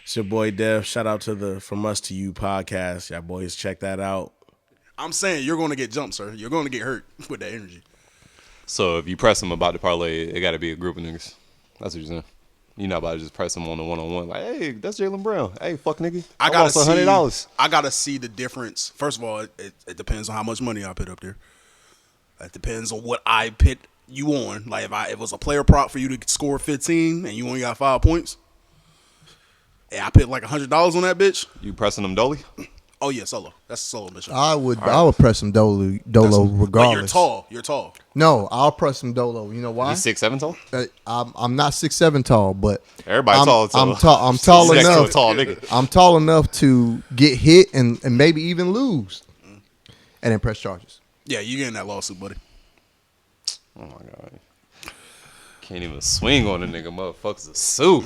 It's your boy Dev. Shout out to the From Us to You podcast. Y'all boys check that out. I'm saying you're going to get jumped, sir. You're going to get hurt with that energy. So if you press them about the parlay, it got to be a group of niggas. That's what you're saying. You're not about to just press them on the one-on-one. Like, hey, that's Jaylen Brown. Hey, fuck nigga. I gotta lost $100. I gotta see the difference. First of all, it depends on how much money I put up there. It depends on what I put you on. Like if it was a player prop for you to score 15 and you only got 5 points, and I put like $100 on that bitch. You pressing them dolly? Oh yeah, solo. That's a solo mission. I would press some Dolo regardless. But you're tall. No, I'll press some Dolo. You know why? You 6'7" tall? I'm not 6'7" tall, but Everybody tall. I'm tall Next to a enough. tall nigga. I'm tall enough to get hit and maybe even lose, and then press charges. Yeah, you getting that lawsuit, buddy. Oh my god. Can't even swing on a nigga. Motherfuckers a sue.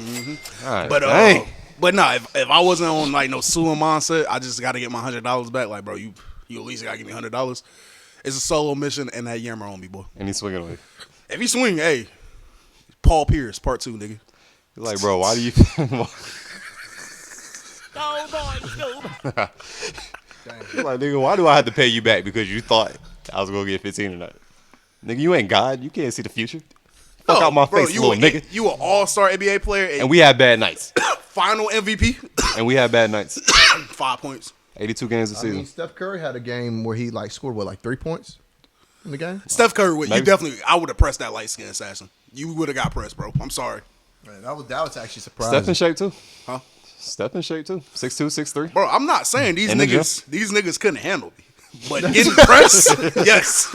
God, dang. But nah, if I wasn't on like no suing mindset, I just got to get my $100 back. Like, bro, you at least got to give me $100. It's a solo mission, and that Yammer on me, boy. And he's swinging away. If you swing, hey, Paul Pierce, part 2, nigga. You're like, bro, why do you? You're like, nigga, why do I have to pay you back because you thought I was gonna get 15 tonight? Nigga, you ain't God. You can't see the future. Fuck out my face, little nigga. You an all-star NBA player, And we had bad nights. final MVP, And we had bad nights. 5 points. 82 games a season. I mean, Steph Curry had a game where he like scored 3 points in the game. Steph Curry, you Maybe. definitely. I would have pressed that light skin assassin. You would have got pressed, bro. I'm sorry, Man, that was actually surprising. Steph in shape too. huh, Steph in shape too. 6'2", 6'3". bro? I'm not saying these In the niggas couldn't handle me, but getting pressed, yes.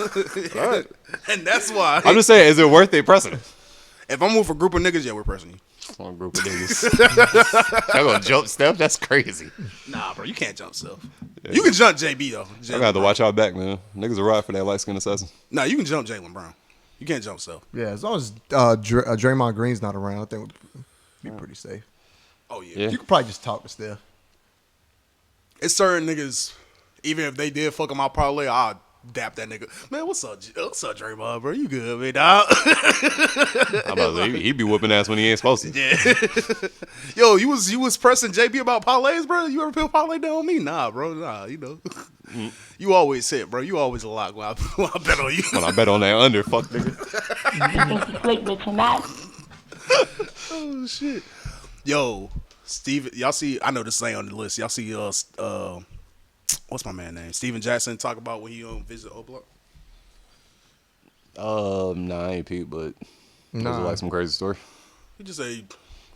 Alright. And that's why. I'm just saying, is it worth it pressing him? If I'm with a group of niggas, yeah, we're pressing you. On a group of niggas. I'm gonna jump Steph? That's crazy. Nah, bro, you can't jump Steph. You can jump JB though. I gotta have to watch our back, man. Niggas are ride for that light skin assassin. Nah, you can jump Jaylen Brown. You can't jump Steph. Yeah, as long as Draymond Green's not around, I think we'd be pretty safe. Oh yeah. Yeah. You could probably just talk to Steph. It's certain niggas. Even if they did fuck him out parlay, I'd dap that nigga. Man, what's up, Draymond, bro? You good, man, dog? I'm about to say, he be whooping ass when he ain't supposed to. Yeah. Yo, you was pressing JB about parlays, bro? You ever put parlay down on me? Nah, bro. Nah, you know. You always hit, bro. You always a lot when I bet on you. When I bet on that under, fuck nigga. You think you slick, bitch, or not? Oh shit. Yo, Steve, y'all see? I know this ain't on the list. Y'all see? What's my man name? Steven Jackson talk about when he visit O Block. Nah, I ain't peep, but it was like some crazy story. He just said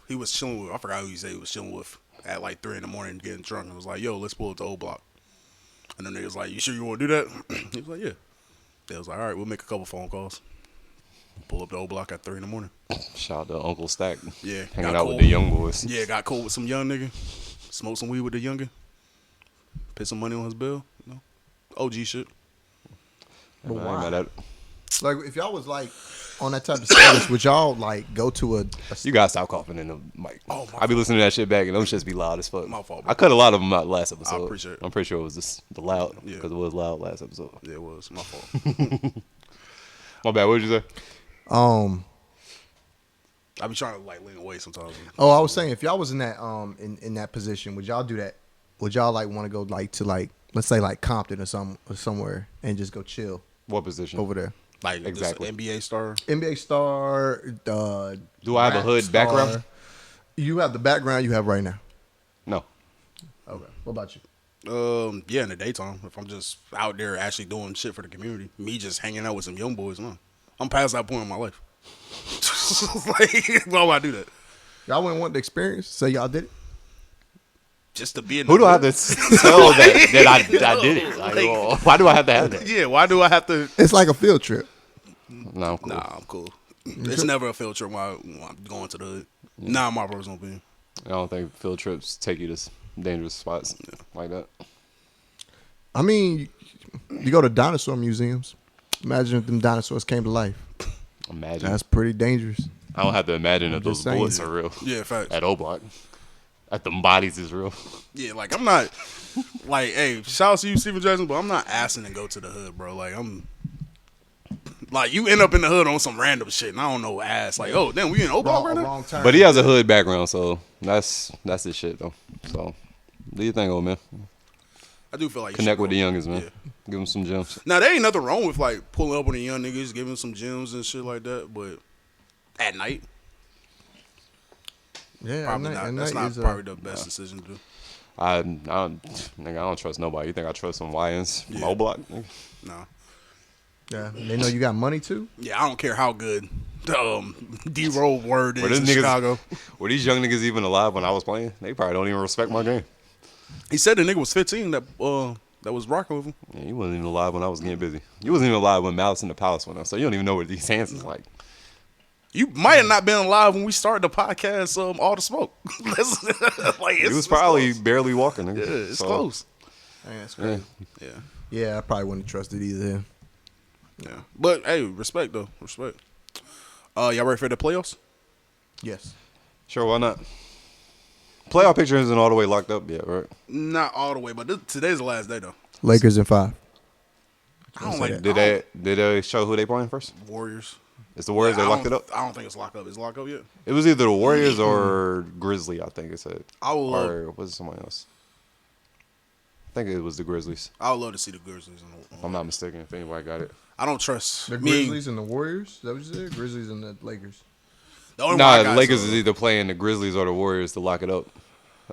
he was chilling with. I forgot who he said he was chilling with at like 3 a.m. getting drunk and was like, "Yo, let's pull up to O Block." And then they was like, "You sure you want to do that?" He was like, "Yeah." They was like, "All right, we'll make a couple phone calls. Pull up to O Block at 3 a.m. Shout out to Uncle Stack. Yeah, Hanging got out cool. with the young boys. Yeah, got cool with some young nigga. Smoked some weed with the youngin. Put some money on his bill. You know, OG shit. But I ain't why? mad at it. Like, if y'all was like on that type of status, would y'all like go to a You gotta stop coughing in the mic. Oh, my I be listening to that shit back and them shits be loud as fuck. My fault, bro. I cut a lot of them out last episode. I appreciate it. I'm pretty sure it was just the loud Yeah. because it was loud last episode. Yeah, it was my fault. My bad. What did you say? I be trying to like lean away sometimes. I was saying, if y'all was in that in that position, would y'all do that? Would y'all like want to go like to like, let's say like Compton or somewhere and just go chill What position? over there? Like Exactly. this NBA star. NBA star. Do I have a rap hood star. background? You have the background you have right now. No. Okay. What about you? Yeah, in the daytime. If I'm just out there actually doing shit for the community, me just hanging out with some young boys, no. I'm past that point in my life. Like, why would I do that? Y'all wouldn't want the experience? Say y'all did it? Just to be in Who the do I have hood? to tell that I did it? Like, well, why do I have to have that? Yeah, why do I have to? It's like a field trip. No, I'm cool. Nah, I'm cool. It's never a field trip when I'm going to the hood. Nah, my personal opinion. I don't think field trips take you to dangerous spots like that. I mean, you go to dinosaur museums. Imagine if them dinosaurs came to life. Imagine. That's pretty dangerous. I don't have to imagine if those just saying. bullets are real. Yeah, facts. At O Block. That them bodies is real. Yeah, like I'm not like, hey, shout out to you, Steven Jackson, but I'm not asking to go to the hood, bro. Like Like you end up in the hood on some random shit, and I don't know ass. Like, oh, damn, we in O Block right now. Wrong turn. But he has a hood background, so that's his shit though. So do you think, old man? I do feel like you Connect should with the go. youngest, man. Yeah. Give him some gems. Now there ain't nothing wrong with like pulling up on the young niggas, giving some gems and shit like that, but at night, Yeah, probably not. That's not probably the best decision to do. Nigga, I don't trust nobody. You think I trust some YNs from O Block? Nigga? No. Yeah, they know you got money too. Yeah, I don't care how good D-roll word is Were in these Chicago. Were these young niggas even alive when I was playing? They probably don't even respect my game. He said the nigga was 15 that was rocking with him. Yeah, you wasn't even alive when I was getting busy. You wasn't even alive when Malice in the Palace went on, so you don't even know what these hands is like. You might have not been alive when we started the podcast. All the smoke. Like, He was probably close. barely walking. Nigga. Yeah, it's So, close. That's Yeah. Yeah, Yeah, I probably wouldn't have trusted either him. yeah. But hey, respect though, respect. Y'all ready for the playoffs? Yes. Sure, why not? Playoff picture isn't all the way locked up yet, right? Not all the way, but today's the last day though. Lakers in 5. I don't like Did they show who they playing first? Warriors. It's the Warriors. They locked it up. I don't think it's locked up. Is it locked up yet? It was either the Warriors or Grizzly. I think it said. I would love. Or was it somebody else? I think it was the Grizzlies. I would love to see the Grizzlies. If I'm not mistaken. If anybody got it. I don't trust The me. Grizzlies and the Warriors? Is that what you said? Grizzlies and the Lakers. The only one I Nah, got the Lakers is, is either playing the Grizzlies or the Warriors to lock it up.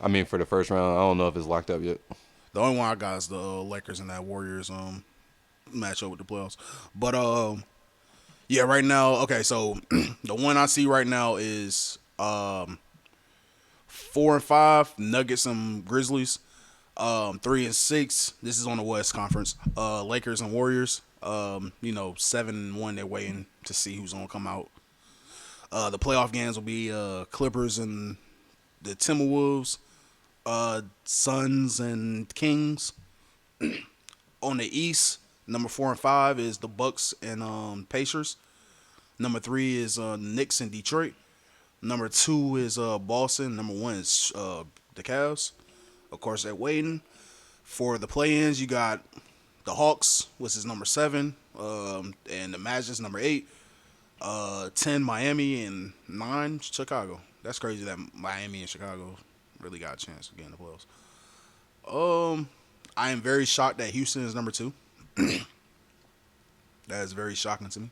I mean, for the first round, I don't know if it's locked up yet. the only one I got is the Lakers and that Warriors matchup with the playoffs. But yeah, right now, okay, so the one I see right now is 4 and 5 Nuggets and Grizzlies. 3 and 6. This is on the West Conference. Lakers and Warriors. 7 and 1. They're waiting to see who's gonna come out. The playoff games will be Clippers and the Timberwolves, Suns and Kings. On the East, number 4 and 5 is the Bucks and Pacers. Number 3 is Knicks and Detroit. Number 2 is Boston. Number 1 is the Cavs. Of course, they're waiting for the play-ins. You got the Hawks, which is number 7, and the Magic's number 8. 10 Miami and 9 Chicago. That's crazy that Miami and Chicago really got a chance to get in the playoffs. I am very shocked that Houston is number 2. That is very shocking to me.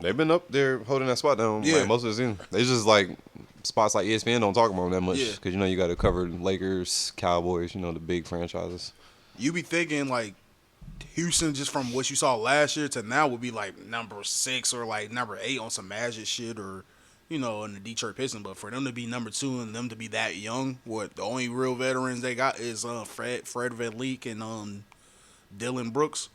They've been up there holding that spot down Yeah. like most of the season. They just like spots like ESPN don't talk about them that much Yeah. because you got to cover Lakers, Cowboys, the big franchises. You be thinking like Houston, just from what you saw last year to now, would be like number 6 or like number 8 on some Magic shit, or in the Detroit Pistons. But for them to be number 2 and them to be that young, the only real veterans they got is Fred VanVleet and Dylan Brooks.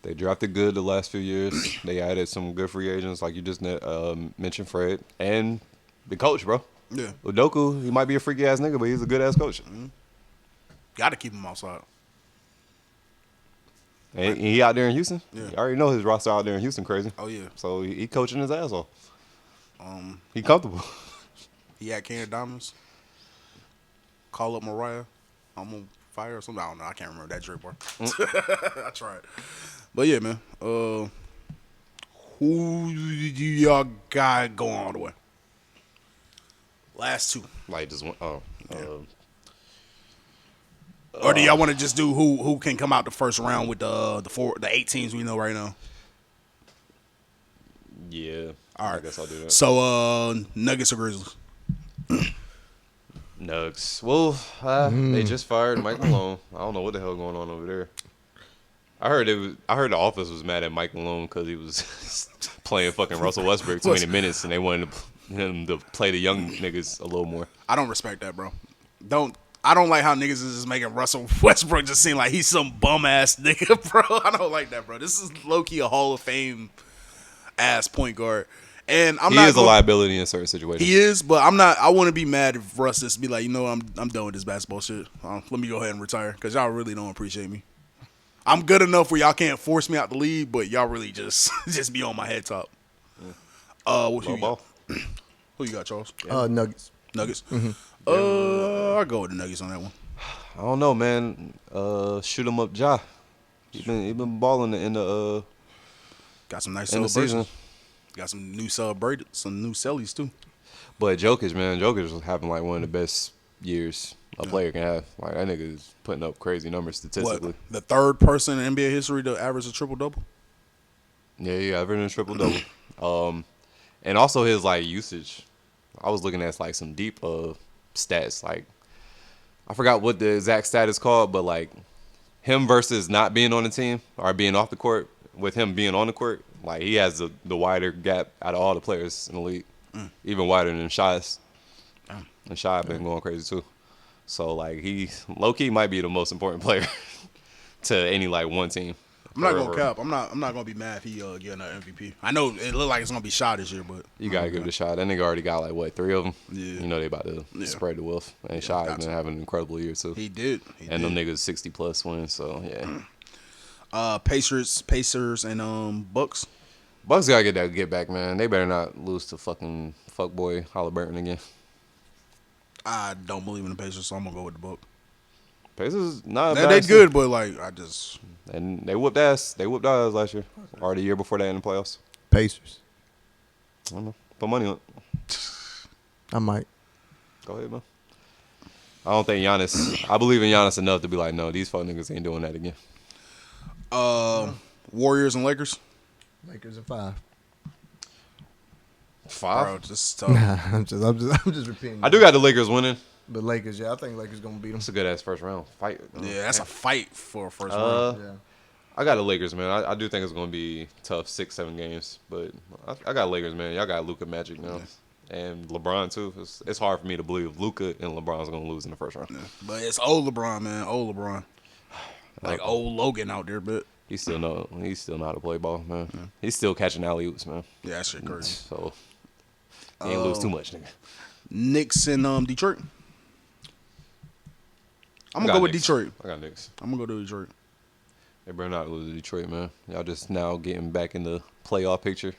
They drafted good the last few years. They added some good free agents, like you just mentioned, Fred, and the coach, bro. Yeah, Udoka, he might be a freaky ass nigga, but he's a good ass coach. got to keep him outside. And he out there in Houston. Yeah. You already know his roster out there in Houston crazy. Oh yeah, So he coaching his ass off. He comfortable. he had Cannon Diamonds. Call up Mariah. I'm on fire or something. I don't know. I can't remember that Drake bar. I tried. But yeah, man. Who do y'all got going all the way? Last 2. Like just one. Or do y'all want to just do who can come out the first round with the 8 teams we know right now? Yeah. All right. I guess I'll do that. So Nuggets or Grizzlies? Nugs. Well, they just fired Mike Malone. I don't know what the hell going on over there. I heard the office was mad at Mike Malone because he was playing fucking Russell Westbrook 20 minutes, and they wanted him to play the young niggas a little more. I don't respect that, bro. I don't like how niggas is just making Russell Westbrook just seem like he's some bum ass nigga, bro. I don't like that, bro. This is low key a Hall of Fame ass point guard. And He is a liability in certain situations. He is, but I'm not. I want to be mad if Russ just be like, I'm done with this basketball shit. Let me go ahead and retire because y'all really don't appreciate me. I'm good enough where y'all can't force me out the league, but y'all really just be on my head top. What you got? Who you got, Charles? Nuggets. Nuggets. I'll go with the Nuggets on that one. I don't know, man. Shoot 'em up, Ja. He been balling in the Got some nice in the season. celebrations. Got some new sellies too. But Jokic, man, Jokic was having like one of the best years a player can have. Like that nigga is putting up crazy numbers statistically. What? The third person in NBA history to average a triple double. Yeah, he averaging a triple double. And also his like usage. I was looking at like some deep stats. Like I forgot what the exact stat is called, but like him versus not being on the team or being off the court with him being on the court, like he has the wider gap out of all the players in the league, even wider than Shai's. And Shai been going crazy too. So like he low key might be the most important player to any like one team. I'm not gonna cap. I'm not gonna be mad if he get another MVP. I know it look like it's gonna be Shai this year, but You gotta give it a shot. That nigga already got like what 3 of them. Yeah. You know they about to spread the wealth. And Shai has been having an incredible year too. he did. And them niggas 60+ wins. So yeah. Pacers, and Bucks. Bucks gotta get back, man. They better not lose to fucking fuckboy Halliburton again. I don't believe in the Pacers, so I'm gonna go with the Bucks. Pacers not They good, but like I just and they whooped ass. They whooped our ass last year or the year before that in the playoffs. Pacers. I don't know. Put money on it. I might. Go ahead, man. I don't think Giannis. I believe in Giannis enough to be like, no, these fuck niggas ain't doing that again. Warriors and Lakers. Lakers in 5. 5. Bro, just tough. I'm just repeating. I do got the Lakers winning. But Lakers, yeah, I think Lakers gonna beat them. It's a good ass first round fight. Yeah, that's a fight for a first round. Yeah. I got the Lakers, man. I do think it's gonna be tough, 6-7 games, but I got Lakers, man. Y'all got Luka Magic now, and LeBron too. It's hard for me to believe Luka and LeBron's gonna lose in the first round. Yeah. But it's old LeBron, man. Old LeBron. Like old Logan out there, but He still know how to play ball, man. He's still catching alley oops, man. yeah, that shit crazy. So he ain't lose too much, nigga. Knicks and Detroit. I'm I gonna got go with Knicks. Detroit. I got Knicks. I'm gonna go to Detroit. They better not lose to Detroit, man. Y'all just now getting back in the playoff picture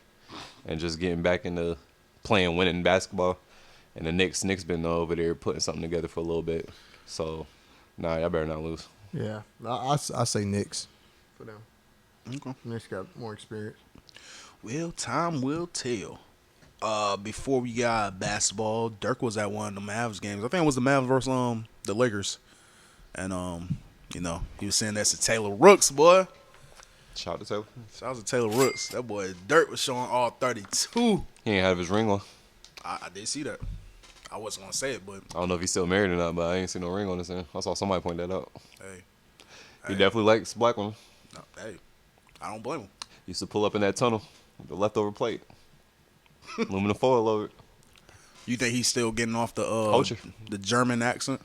and just getting back into playing winning basketball. And the Knicks been over there putting something together for a little bit. So, nah, y'all better not lose. Yeah, I say Knicks for them. Okay. Knicks got more experience. Well, time will tell. Before we got basketball, Dirk was at one of the Mavs games. I think it was the Mavs versus the Lakers. And he was saying that's to Taylor Rooks, boy. Shout out to Taylor. Shout out to Taylor Rooks. That boy Dirk was showing all 32. He ain't have his ring on. I did see that. I wasn't gonna say it, but I don't know if he's still married or not, but I ain't seen no ring on his hand. I saw somebody point that out. hey, He definitely likes black women. no, hey, I don't blame him. Used to pull up in that tunnel with the leftover plate. Aluminum foil over it. You think he's still getting off the Culture. the German accent?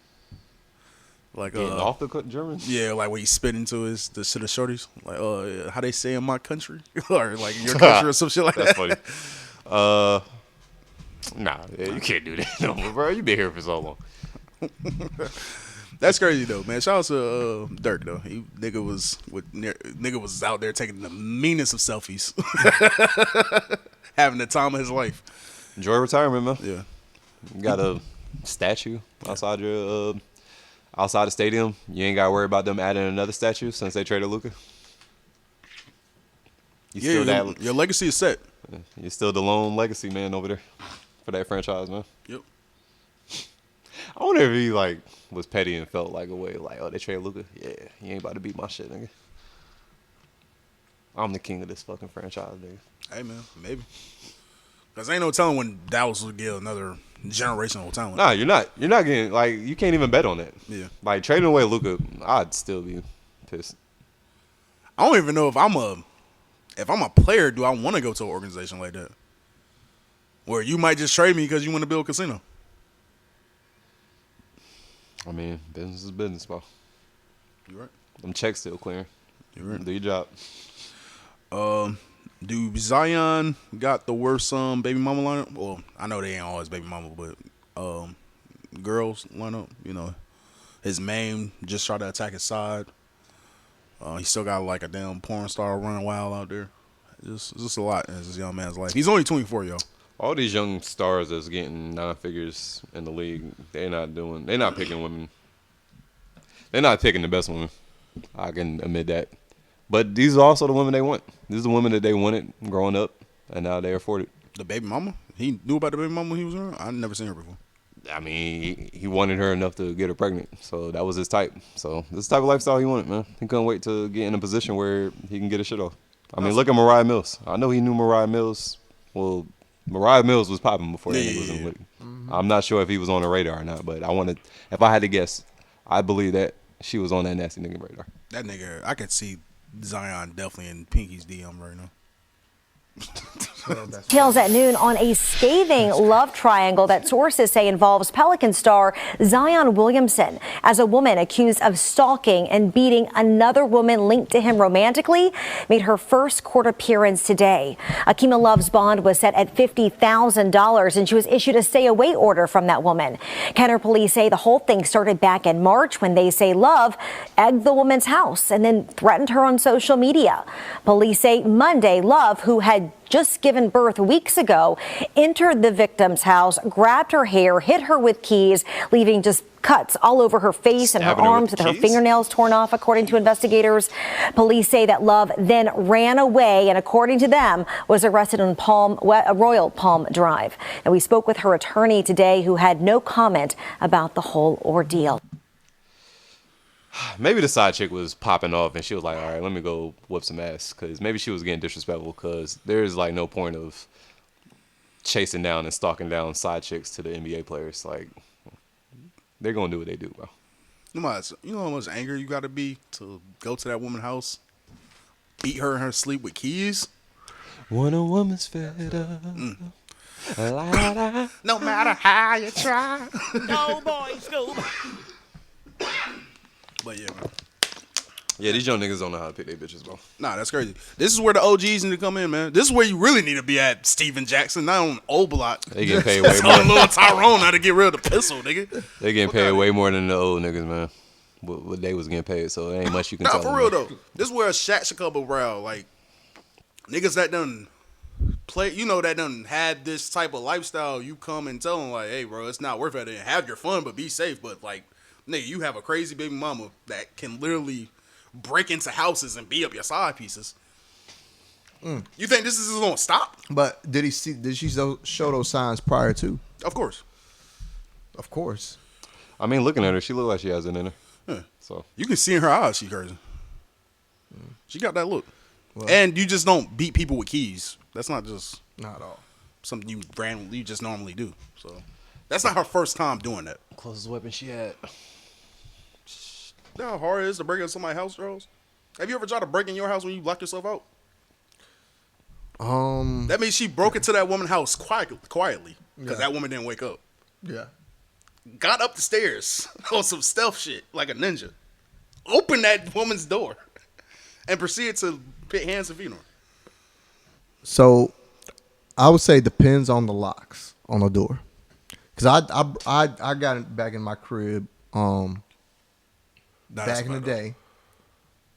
Like Getting off the German? yeah, like when he's spitting to to the shorties, like how they say in my country or like in your country or some shit like That's that. funny. Nah, yeah, you can't do that no more, bro. You been here for so long. That's crazy though, man. Shout out to Dirk though. Nigga was out there taking the meanest of selfies, having the time of his life. Enjoy retirement, man. Yeah, You got a statue outside your outside the stadium. You ain't got to worry about them adding another statue since they traded Luka. Your legacy is set. You're still the lone legacy man over there for that franchise, man. Yep. I wonder if he like was petty and felt like a way like, oh, they traded Luka. Yeah, he ain't about to beat my shit, nigga. I'm the king of this fucking franchise, nigga. Hey man, maybe. Cause ain't no telling when Dallas will get another generational talent. Nah, you're not. You're not getting like you can't even bet on that. Yeah. Like trading away Luka, I'd still be pissed. I don't even know if I'm a player, do I want to go to an organization like that? Where you might just trade me because you want to build a casino. I mean, business is business, bro. You right. Them checks still clearing. You right. Do your job. Do Zion got the worst baby mama lineup? Well, I know they ain't always baby mama, but girls lineup. You know, his main just tried to attack his side. He still got like a damn porn star running wild out there. Just a lot in this young man's life. He's only 24, y'all. All these young stars that's getting 9 figures in the league, they're not picking women. They're not picking the best women. I can admit that. But these are also the women they want. These are the women that they wanted growing up, and now they afford it. The baby mama? He knew about the baby mama when he was around? I've never seen her before. I mean, he wanted her enough to get her pregnant, so that was his type. So this is the type of lifestyle he wanted, man. He couldn't wait to get in a position where he can get his shit off. I mean, look at Mariah Mills. I know he knew Mariah Mills. Well, Mariah Mills was popping before that nigga was in the league. I'm not sure if he was on the radar or not, but if I had to guess, I believe that she was on that nasty nigga radar. That nigga, I could see Zion definitely in Pinky's DM right now. Details at noon on a scathing love triangle that sources say involves Pelican star Zion Williamson as a woman accused of stalking and beating another woman linked to him romantically made her first court appearance today. Akima Love's bond was set at $50,000 and she was issued a stay away order from that woman. Kenner police say the whole thing started back in March when they say Love egged the woman's house and then threatened her on social media. Police say Monday Love, who had just given birth weeks ago, entered the victim's house, grabbed her hair, hit her with keys, leaving just cuts all over her face and her arms with her fingernails torn off, according to investigators. Police say that Love then ran away and, according to them, was arrested on Royal Palm Drive. And we spoke with her attorney today, who had no comment about the whole ordeal. Maybe the side chick was popping off and she was like, all right, let me go whoop some ass. Because maybe she was getting disrespectful because there's like no point of chasing down and stalking down side chicks to the NBA players. Like, they're going to do what they do, bro. You know how much anger you got to be to go to that woman's house, beat her in her sleep with keys? When a woman's fed up. No matter how you try. No boys, no. But yeah, man. Yeah, these young niggas don't know how to pick their bitches, bro. Nah, that's crazy. This is where the OGs need to come in, man. This is where you really need to be at, Steven Jackson, not on old block. They getting paid way Telling more. little Tyrone how to get rid of the pistol, nigga. They getting paid way more than the old niggas, man. What they was getting paid, so there ain't much you can tell Nah, for them, real man. though. This is where a Shaq should come around. Like, niggas that done play, that done had this type of lifestyle, you come and tell them, like, hey, bro, it's not worth it. And have your fun, but be safe. But, like, nigga, you have a crazy baby mama that can literally break into houses and beat up your side pieces. You think this is gonna stop? But did she show those signs prior to? Of course. Of course. I mean, looking at her, she look like she has it in her. Yeah. So You can see in her eyes she crazy. She got that look. And you just don't beat people with keys. That's not just Not at all. something you just normally do. So that's not her first time doing that. closest weapon she had. You know how hard it is to break into somebody's house, Charles? Have you ever tried to break in your house when you locked yourself out? That means she broke into that woman's house quietly because that woman didn't wake up. Yeah. Got up the stairs on some stealth shit like a ninja. Opened that woman's door and proceeded to put hands and feet on her. So, I would say it depends on the locks on the door, because I got it back in my crib back in the day.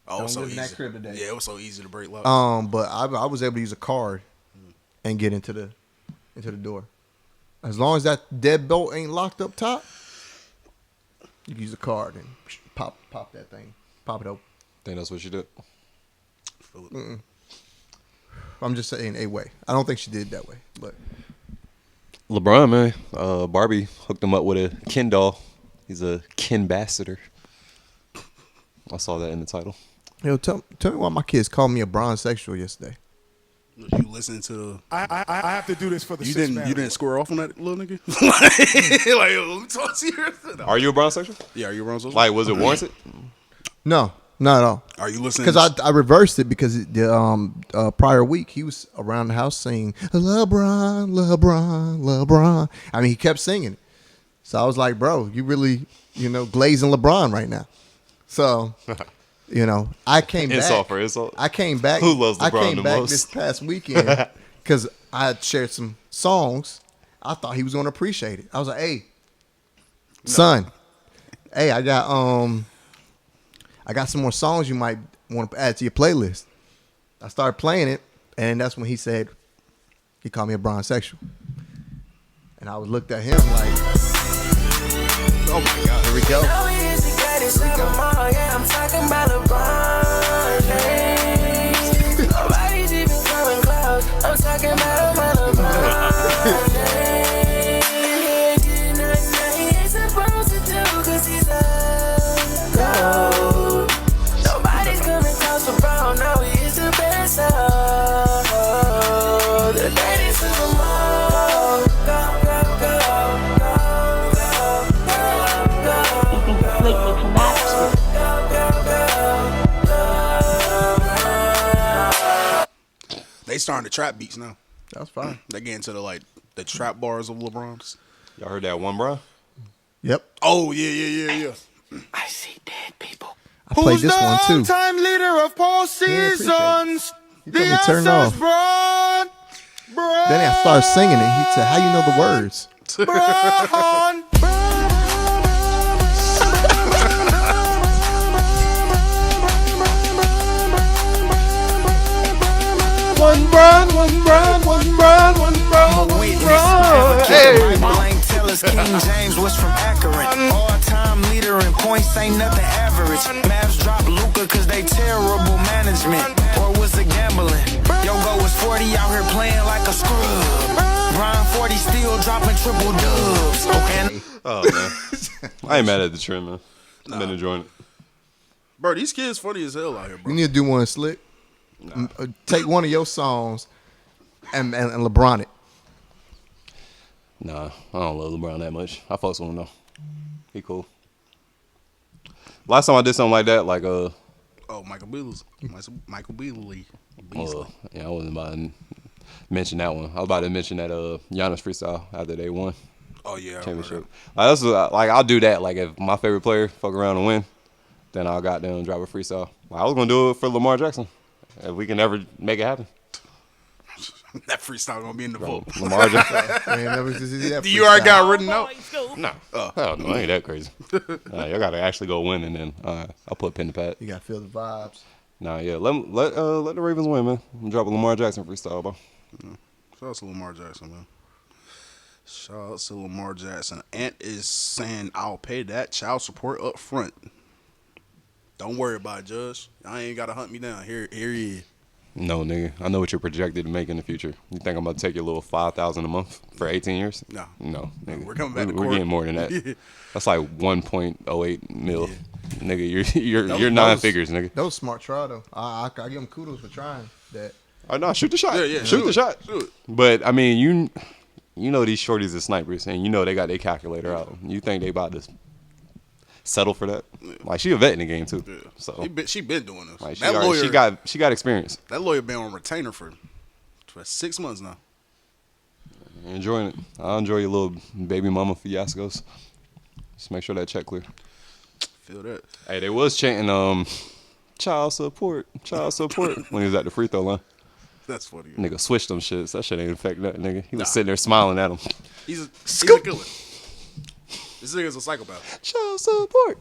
Oh, Don't so live in easy. that crib today. Yeah, it was so easy to break locks. But I was able to use a card and get into the door. As long as that deadbolt ain't locked up top, you can use a card and pop that thing, pop it open. Think that's what she did. I'm just saying a way. I don't think she did it that way, but LeBron, man, Barbie hooked him up with a Ken doll. He's a Ken ambassador. I saw that in the title. yo, tell me why my kids called me a bronzexual yesterday. You listening to? I have to do this for the You six didn't. man. You didn't square off on that little nigga. like, yo, let me talk to you. No. Are you a bronsexual? Yeah, are you wrong? Like, was it warranted? No, not at all. Are you listening? Because I reversed it because the prior week he was around the house singing LeBron, LeBron, LeBron. I mean, he kept singing it. So I was like, bro, you really, glazing LeBron right now. So, I came back. Insult for insult. I came back. Who loves LeBron I came the back most? this past weekend because I had shared some songs. I thought he was going to appreciate it. I was like, hey, son, hey, I got some more songs you might want to add to your playlist. I started playing it, and that's when he called me a bronsexual. And I was looked at him like, oh my God, here we go. I'm talking about LeBron James. starting to trap beats now. That's fine. They get into the trap bars of LeBron's. Y'all heard that one, bro? Yep. Oh yeah. I see dead people. I played this one too. Who's the all-time leader of all seasons? He told me to turn it off. Then I started singing it. He said, "How you know the words?" Braun. One Brown. Hey. Blank tell us King James was from Akron. All-time leader in points ain't nothing average. Mavs drop Luka cause they terrible management. Or was it gambling? Yogo was 40 out here playing like a scrub. Brian 40 still dropping triple dubs. Okay. Oh, man. I ain't mad at the trend, man. I've been enjoying it. Bro, these kids funny as hell out here, bro. You need to do one slick. Take one of your songs and LeBron it. Nah, I don't love LeBron that much. I fucks with him, though. He cool. Last time I did something like that, like, Oh, Michael Beasley. yeah, I wasn't about to mention that one. I was about to mention that Giannis freestyle after they won Oh yeah, I remember championship. Like, that's like I'll do that. Like if my favorite player fuck around and win, then I'll goddamn drop a freestyle. Like, I was gonna do it for Lamar Jackson if we can ever make it happen. that freestyle gonna be in the vote. Lamar Jackson. Do you already got it written out? No, hell no, ain't that crazy. Y'all gotta actually go win and then I'll put pen to pad. You gotta feel the vibes. Nah, yeah, let the Ravens win, man. I'm dropping Lamar Jackson freestyle, bro. Shout out to Lamar Jackson, man. Shout out to Lamar Jackson. Ant is saying I'll pay that child support up front. Don't worry about it, Judge. I ain't gotta hunt me down. Here he is. No, nigga. I know what you're projected to make in the future. You think I'm about to take your little $5,000 a month for 18 years? No. No, nigga. We're coming back to We're court. getting more than that. Yeah. That's like 1.08 mil. Yeah. Nigga, you're That nine was- figures, nigga. That was a smart try though. I give him kudos for trying that. Oh, no, shoot the shot. Yeah, shoot the it. shot. Shoot it. But, I mean, you know these shorties are snipers, and you know they got their calculator out. You think they about to settle for that? Like, she a vet in the game, too. Yeah. So, She been doing this. like, That lawyer, she got experience. that lawyer been on retainer for 6 months now. Enjoying it. I'll enjoy your little baby mama fiascos. Just make sure that check clear. Feel that. Hey, they was chanting child support when he was at the free throw line. That's funny. Nigga switched them shits. That shit ain't affect nothing, nigga. He was sitting there smiling at him. He's a killer. This nigga's a psychopath. Child support.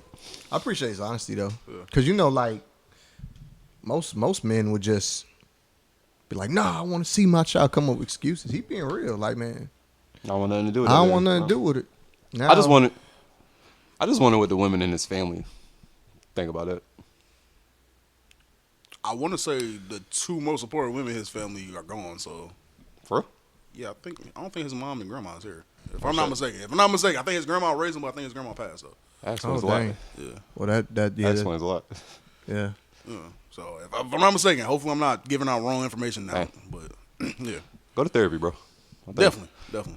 I appreciate his honesty though, because you know, like most men would just be like, "Nah, I want to see my child come up with excuses." He being real, like, man, I don't want nothing to do with it. I don't want nothing to do with it. Now, I just wonder what the women in his family think about it. I want to say the two most important women in his family are gone. So For real? yeah, I don't think his mom and grandma's here. If I'm not mistaken, I think his grandma raised him, but I think his grandma passed though. That explains a Oh, lot. dang. Yeah. Well, that That explains a lot. yeah. So if I'm not mistaken, hopefully I'm not giving out wrong information now. Hey. But yeah, Go to therapy, bro. I think- definitely.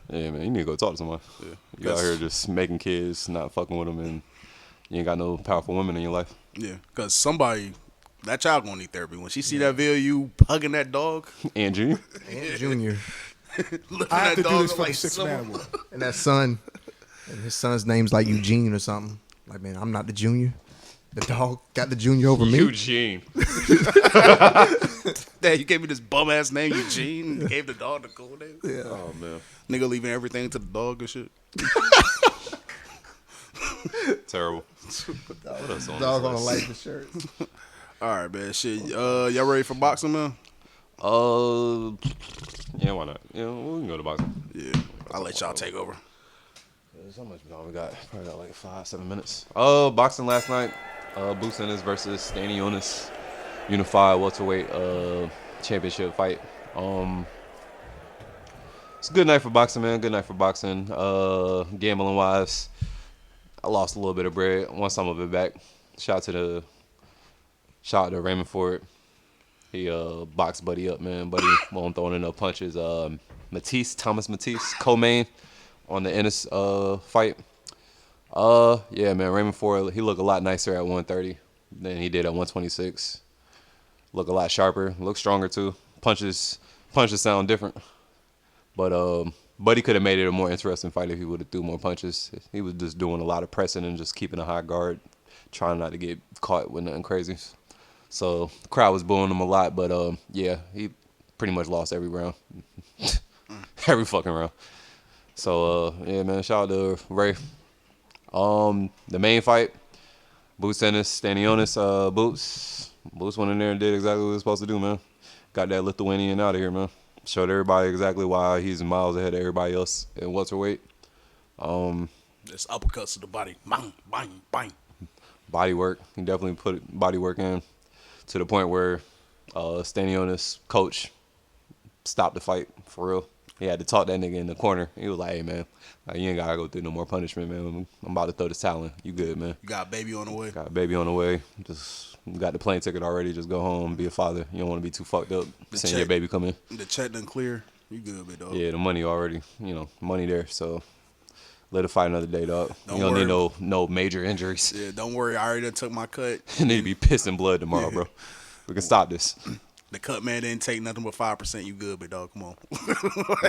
Yeah, man, you need to go talk to someone. Yeah. You out here just making kids, not fucking with them, and you ain't got no powerful women in your life. Yeah, because that child gonna need therapy. When she see that video, you hugging that dog, And Junior. And Junior lifting I have that to do dog this up for like the sixth someone- man award. and that son, and his son's name's like Eugene or something. Like, man, I'm not the junior. The dog got the junior over me. Eugene. Dad, you gave me this bum ass name, Eugene. You gave the dog the cool name. Yeah. Oh, man. Nigga leaving everything to the dog and shit. Terrible. What else on Dog this on a list? life shirt. All right, man. Shit. Y'all ready for boxing, man? Yeah, why not? Yeah, we can go to boxing. Yeah. I'll let y'all take over. How much time we got? Probably got like 5-7 minutes. Boxing last night. Boots Ennis versus Danny Jonas. Unified welterweight championship fight. It's a good night for boxing, man. Good night for boxing. Gambling wise, I lost a little bit of bread. Won some of it back. Shout out to Raymond Ford. He boxed Buddy up, man. Buddy won't throwing enough punches. Thomas Matisse, co-main on the Ennis fight. Yeah, man, Raymond Ford, he looked a lot nicer at 130 than he did at 126. Look a lot sharper, look stronger too. Punches punches sound different. But Buddy could have made it a more interesting fight if he would have threw more punches. He was just doing a lot of pressing and just keeping a high guard, trying not to get caught with nothing crazy. So the crowd was booing him a lot, but yeah, he pretty much lost every round. Every fucking round. So yeah, man, shout out to Ray. The main fight, Boots Ennis, Stanionis, Boots went in there and did exactly what he was supposed to do, man. Got that Lithuanian out of here, man. Showed everybody exactly why he's miles ahead of everybody else in welterweight. Just uppercuts to the body. Bang, bang, bang. Body work. He definitely put body work in to the point where Stanionis' coach stopped the fight for real. He had to talk that nigga in the corner. He was like, hey, man, like, you ain't got to go through no more punishment, man. I'm about to throw this talent. You good, man. You got a baby on the way. Got a baby on the way. Just got the plane ticket already. Just go home, be a father. You don't want to be too fucked up seeing your baby come in. The check done clear. You good, big dog. Yeah, the money already, money there. So let it fight another day, dog. Don't you don't worry. need no major injuries. Yeah, don't worry. I already done took my cut. You need to be pissing blood tomorrow, bro. We can stop this. The cut man didn't take nothing but 5%. You good, big dog. Come on.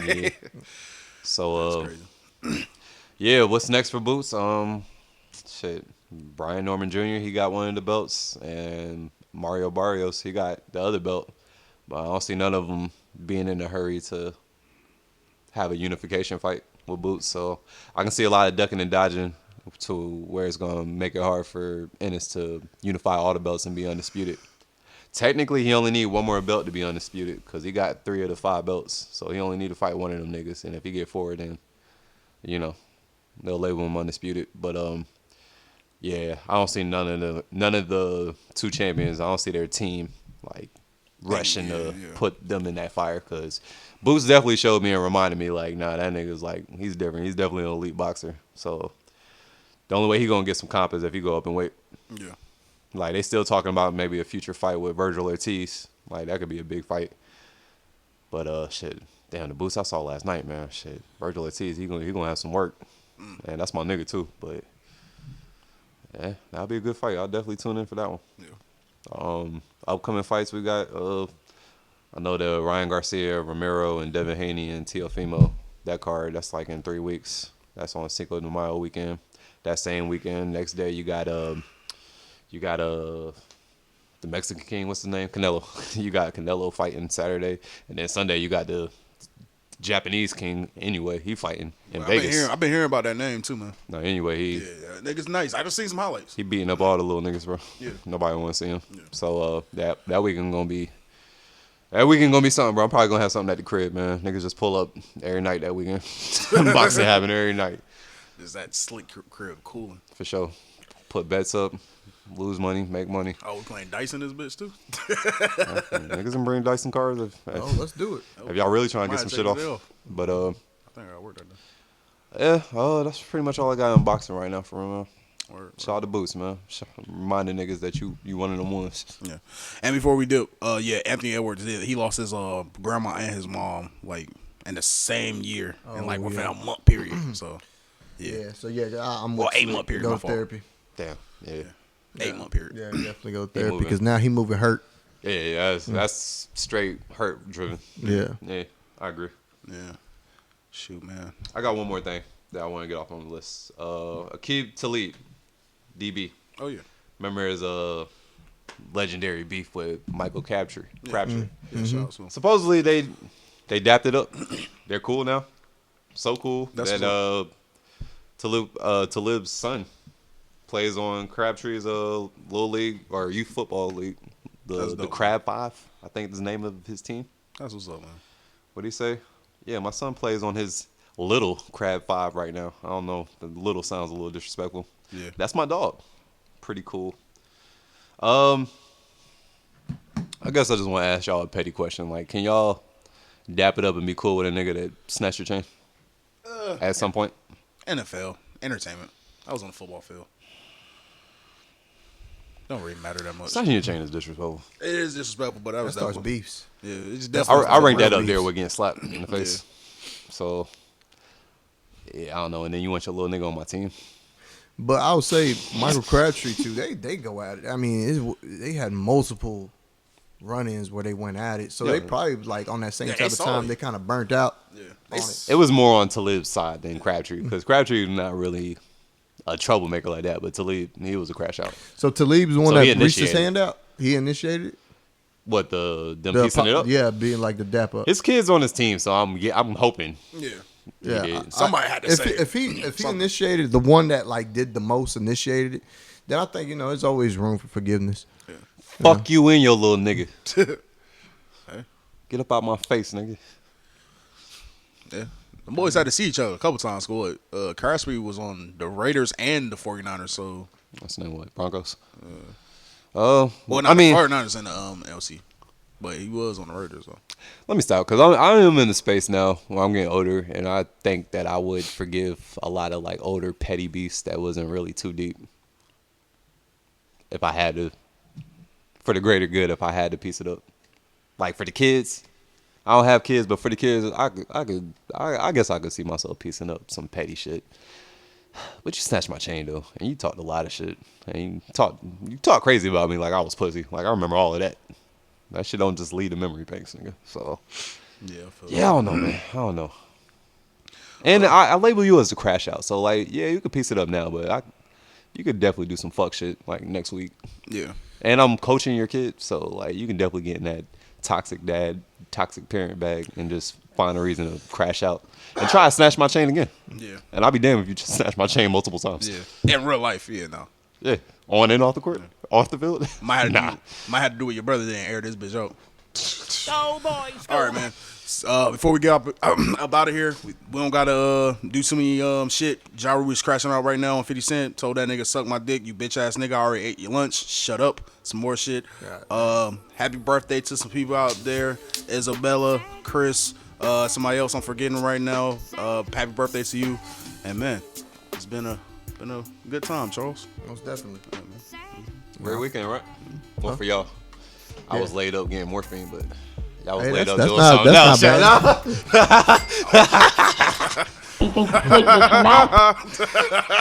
Yeah. So, That's crazy. yeah, what's next for Boots? Brian Norman Jr., he got one of the belts, and Mario Barrios, he got the other belt. But I don't see none of them being in a hurry to have a unification fight with Boots. So I can see a lot of ducking and dodging to where it's going to make it hard for Ennis to unify all the belts and be undisputed. Technically, he only need one more belt to be undisputed because he got 3 of the 5 belts. So he only need to fight one of them niggas. And if he get 4, then, they'll label him undisputed. But, yeah, I don't see none of the 2 champions. I don't see their team, rushing to put them in that fire because Boots definitely showed me and reminded me, nah, that nigga's, he's different. He's definitely an elite boxer. So the only way he going to get some comp is if he go up and weight. Yeah. They still talking about maybe a future fight with Virgil Ortiz. That could be a big fight. But shit, damn, the Boots I saw last night, man. Shit, Virgil Ortiz, he gonna have some work. And that's my nigga too. But yeah, that'll be a good fight. I'll definitely tune in for that one. Yeah. Upcoming fights we got. I know the Ryan Garcia, Romero, and Devin Haney and Teofimo. That card, that's in 3 weeks. That's on Cinco de Mayo weekend. That same weekend, next day you got the Mexican King, what's his name? Canelo. You got Canelo fighting Saturday, and then Sunday you got the Japanese King. Anyway, he fighting in Vegas. I've been hearing about that name too, man. No, anyway, Yeah, nigga's nice. I just seen some highlights. he beating up all the little niggas, bro. Yeah. Nobody want to see him. Yeah. So that weekend gonna be something, bro. I'm probably gonna have something at the crib, man. Niggas just pull up every night that weekend. Boxing happen every night. Is that slick crib cooling? For sure. Put bets up, lose money, make money. Oh, we playing dice in this bitch too? Niggas can bring Dyson cards Let's do it. if y'all really trying to Might get some take shit the off. deal. But I think I worked that day. yeah, that's pretty much all I got in boxing right now for him, man. Word. Shout out to Boots, man. Reminding niggas that you one of them ones. Yeah. And before we do, Anthony Edwards he lost his grandma and his mom in the same year and within a month period. So Yeah. So yeah, I'm Well, with 8-month period, Go my to fault. therapy. Damn. Yeah. 8-month period. Yeah, definitely go to therapy moving. because now he moving hurt. Yeah. That's straight hurt driven. Yeah. Yeah, I agree. Yeah. Shoot, man. I got one more thing that I want to get off on the list. Aqib Talib, DB. Oh yeah. Remember his legendary beef with Michael Crabtree. Yeah, shout out to him. Supposedly they dapped it up. They're cool now. So cool That's that Talib's son plays on Crabtree's little league or youth football league, That's the dope. Crab 5. I think is the name of his team. That's what's up, man. What'd he say? Yeah, my son plays on his little Crab 5 right now. I don't know. The little sounds a little disrespectful. Yeah. That's my dog. Pretty cool. I guess I just want to ask y'all a petty question. Can y'all dap it up and be cool with a nigga that snatched your chain at some point? NFL entertainment. I was on the football field. Don't really matter that much. Snatching your chain is disrespectful. It is disrespectful, but That starts beefs. Yeah, it's I definitely. rank that real up there beefs. with getting slapped in the face. So, yeah, I don't know. And then you want your little nigga on my team. But I would say Michael Crabtree too. They go at it. I mean, they had multiple run-ins where they went at it. So Yeah. they probably like on that same Yeah, type they of time. saw it. They kind of burnt out. Yeah. on it. It was more on Talib's side than Crabtree because Crabtree is not really a troublemaker like that, but Talib, he was a crash out. So Talib's the one So he that reached his initiated. hand out. He initiated it? What them piecing it up? Yeah, being like the dap up. His kid's on his team, so I'm hoping. Yeah. Yeah, did. Somebody had to if say he, it. if he initiated the one that like did the most initiated it, then I think there's always room for forgiveness. Fuck you in your little nigga. Get up out my face, nigga. Yeah. The boys had to see each other a couple times. Crabtree was on the Raiders and the 49ers, so. What's the name? What? Broncos? Well, Well, I mean, the 49ers in the LC. But he was on the Raiders, though. let me stop because I am in the space now where I'm getting older, and I think that I would forgive a lot of like older petty beasts that wasn't really too deep. If I had to, for the greater good, if I had to piece it up, like for the kids, I don't have kids, but for the kids, I guess I could see myself piecing up some petty shit. But you snatched my chain though, and you talked a lot of shit, and you talk crazy about me like I was pussy. Like I remember all of that. That shit don't just lead to memory banks, nigga. So yeah, I don't know, man. I don't know. And I label you as the crash out, so like, yeah, you could piece it up now, but you could definitely do some fuck shit like next week. Yeah. And I'm coaching your kid, so like you can definitely get in that toxic dad, toxic parent bag and just find a reason to crash out and try to snatch my chain again. Yeah. And I'll be damned if you just snatch my chain multiple times. Yeah. In real life, yeah, no. Yeah. On and off the court? Off the field? Might have to do with your brother then air this bitch out. All right, man. Before we get up out of here, we don't gotta do too many shit. Ja Rule is crashing out right now on 50 Cent. Told that nigga suck my dick, you bitch ass nigga. I already ate your lunch. Shut up. Some more shit. Happy birthday to some people out there. Isabella, Chris, somebody else I'm forgetting right now. Happy birthday to you. And man, it's been a good time, Charles. Most definitely. Great weekend, right? One for y'all. I was laid up getting morphine, but y'all was Hey, laid up that's doing not- something that's else. not You think the flick was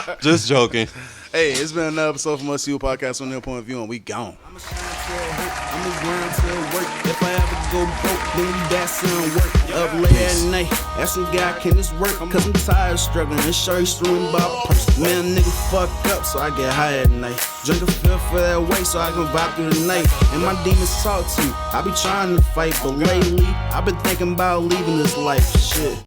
mad? Just joking. Hey, it's been another episode from Us You Podcast from their point of view, and we gone. I'ma grind till work. If I ever go broke, then we back some work. Up late at night, asking God, can this work? Cause I'm tired of struggling and sure he's screwing about purse. Man, nigga fuck up, so I get high at night. Drink a feel for that way, so I can vibe through the night. And my demons talk to. I be trying to fight, but lately, I've been thinking about leaving this life. Shit.